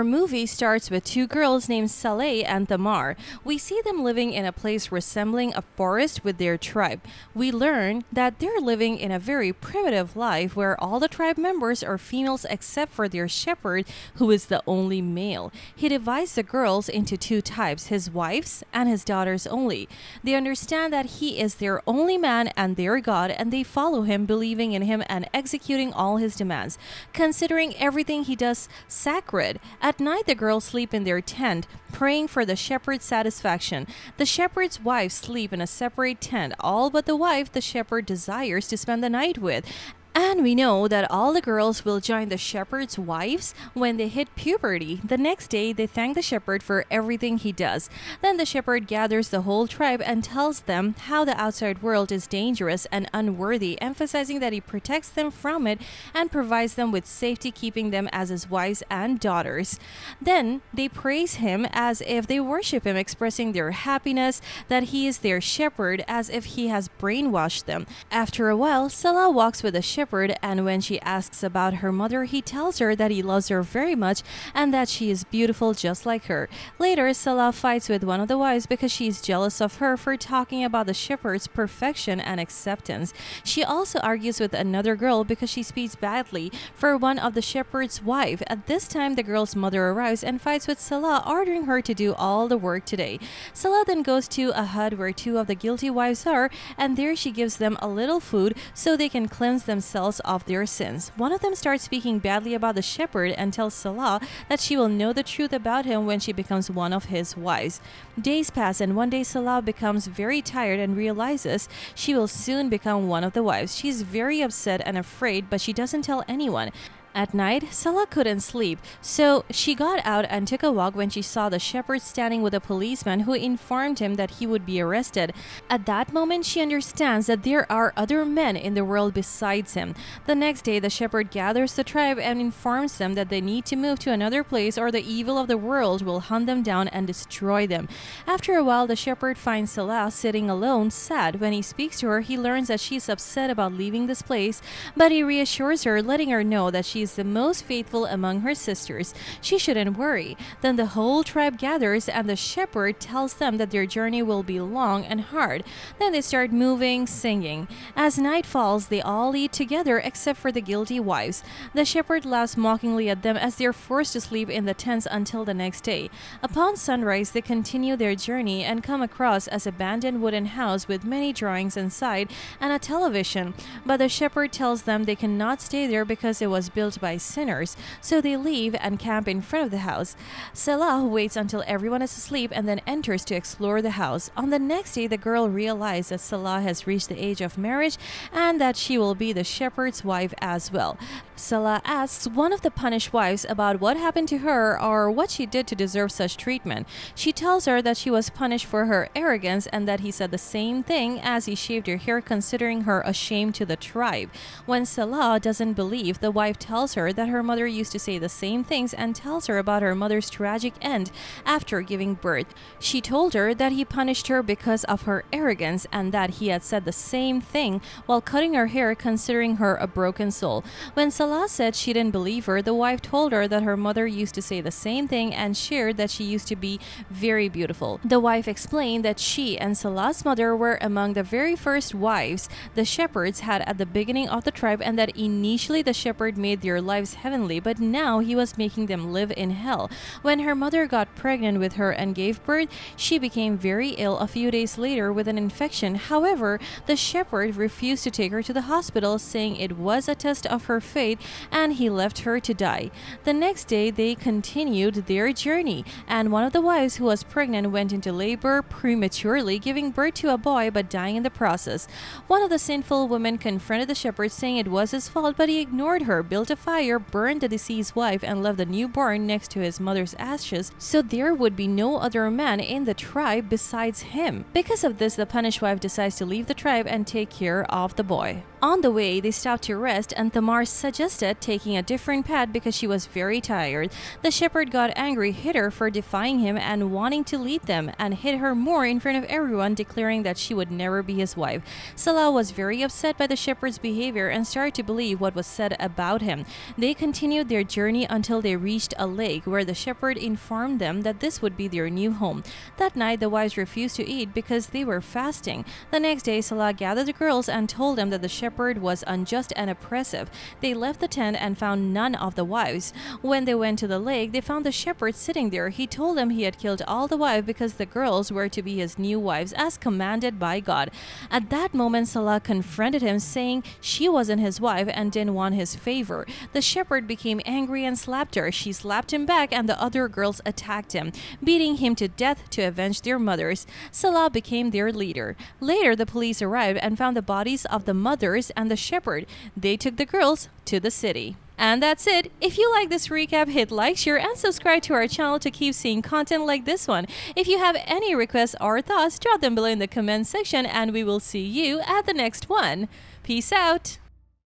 Our movie starts with two girls named Saleh and Tamar. We see them living in a place resembling a forest with their tribe. We learn that they're living in a very primitive life where all the tribe members are females except for their shepherd, who is the only male. He divides the girls into two types, his wives and his daughters only. They understand that he is their only man and their God, and they follow him, believing in him and executing all his demands, considering everything he does sacred. At night, the girls sleep in their tent, praying for the shepherd's satisfaction. The shepherd's wives sleep in a separate tent, all but the wife the shepherd desires to spend the night with. And we know that all the girls will join the shepherd's wives when they hit puberty. The next day, they thank the shepherd for everything he does. Then the shepherd gathers the whole tribe and tells them how the outside world is dangerous and unworthy, emphasizing that he protects them from it and provides them with safety, keeping them as his wives and daughters. Then they praise him as if they worship him, expressing their happiness that he is their shepherd, as if he has brainwashed them. After a while, Salah walks with the shepherd, and when she asks about her mother, he tells her that he loves her very much and that she is beautiful just like her. Later, Salah fights with one of the wives because she is jealous of her for talking about the shepherd's perfection and acceptance. She also argues with another girl because she speaks badly for one of the shepherd's wife. At this time, the girl's mother arrives and fights with Salah, ordering her to do all the work today. Salah then goes to a hut where two of the guilty wives are, and there she gives them a little food so they can cleanse themselves of their sins. One of them starts speaking badly about the shepherd and tells Salah that she will know the truth about him when she becomes one of his wives. Days pass, and one day Salah becomes very tired and realizes she will soon become one of the wives. She's very upset and afraid, but she doesn't tell anyone. At night, Salah couldn't sleep, so she got out and took a walk when she saw the shepherd standing with a policeman who informed him that he would be arrested. At that moment, she understands that there are other men in the world besides him. The next day, the shepherd gathers the tribe and informs them that they need to move to another place or the evil of the world will hunt them down and destroy them. After a while, the shepherd finds Salah sitting alone, sad. When he speaks to her, he learns that she's upset about leaving this place, but he reassures her, letting her know that she is the most faithful among her sisters. She shouldn't worry. Then the whole tribe gathers and the shepherd tells them that their journey will be long and hard. Then they start moving, singing. As night falls, they all eat together except for the guilty wives. The shepherd laughs mockingly at them as they are forced to sleep in the tents until the next day. Upon sunrise, they continue their journey and come across an abandoned wooden house with many drawings inside and a television. But the shepherd tells them they cannot stay there because it was built by sinners, so they leave and camp in front of the house. Salah waits until everyone is asleep and then enters to explore the house. On the next day, the girl realizes that Salah has reached the age of marriage and that she will be the shepherd's wife as well. Salah asks one of the punished wives about what happened to her or what she did to deserve such treatment. She tells her that she was punished for her arrogance and that he said the same thing as he shaved her hair, considering her a shame to the tribe. When Salah doesn't believe, the wife tells her that her mother used to say the same things and tells her about her mother's tragic end after giving birth. She told her that he punished her because of her arrogance and that he had said the same thing while cutting her hair, considering her a broken soul. When Salah said she didn't believe her, the wife told her that her mother used to say the same thing and shared that she used to be very beautiful. The wife explained that she and Salah's mother were among the very first wives the shepherds had at the beginning of the tribe, and that initially the shepherd made their lives heavenly, but now he was making them live in hell. When her mother got pregnant with her and gave birth, she became very ill a few days later with an infection. However, the shepherd refused to take her to the hospital, saying it was a test of her faith, and he left her to die. The next day, they continued their journey, and one of the wives who was pregnant went into labor prematurely, giving birth to a boy but dying in the process. One of the sinful women confronted the shepherd, saying it was his fault, but he ignored her, built a fire, burned the deceased wife, and left the newborn next to his mother's ashes, so there would be no other man in the tribe besides him. Because of this, the punished wife decides to leave the tribe and take care of the boy. On the way, they stopped to rest, and Tamar suggested taking a different path because she was very tired. The shepherd got angry, hit her for defying him and wanting to lead them, and hit her more in front of everyone, declaring that she would never be his wife. Salah was very upset by the shepherd's behavior and started to believe what was said about him. They continued their journey until they reached a lake, where the shepherd informed them that this would be their new home. That night, the wives refused to eat because they were fasting. The next day, Salah gathered the girls and told them that the shepherd was unjust and oppressive. They left the tent and found none of the wives. When they went to the lake, they found the shepherd sitting there. He told them he had killed all the wives because the girls were to be his new wives, as commanded by God. At that moment, Salah confronted him, saying she wasn't his wife and didn't want his favor. The shepherd became angry and slapped her. She slapped him back, and the other girls attacked him, beating him to death to avenge their mothers. Salah became their leader. Later, the police arrived and found the bodies of the mothers and the shepherd. They took the girls to the city. And that's it. If you like this recap, hit like, share, and subscribe to our channel to keep seeing content like this one. If you have any requests or thoughts, drop them below in the comment section, and we will see you at the next one. Peace out.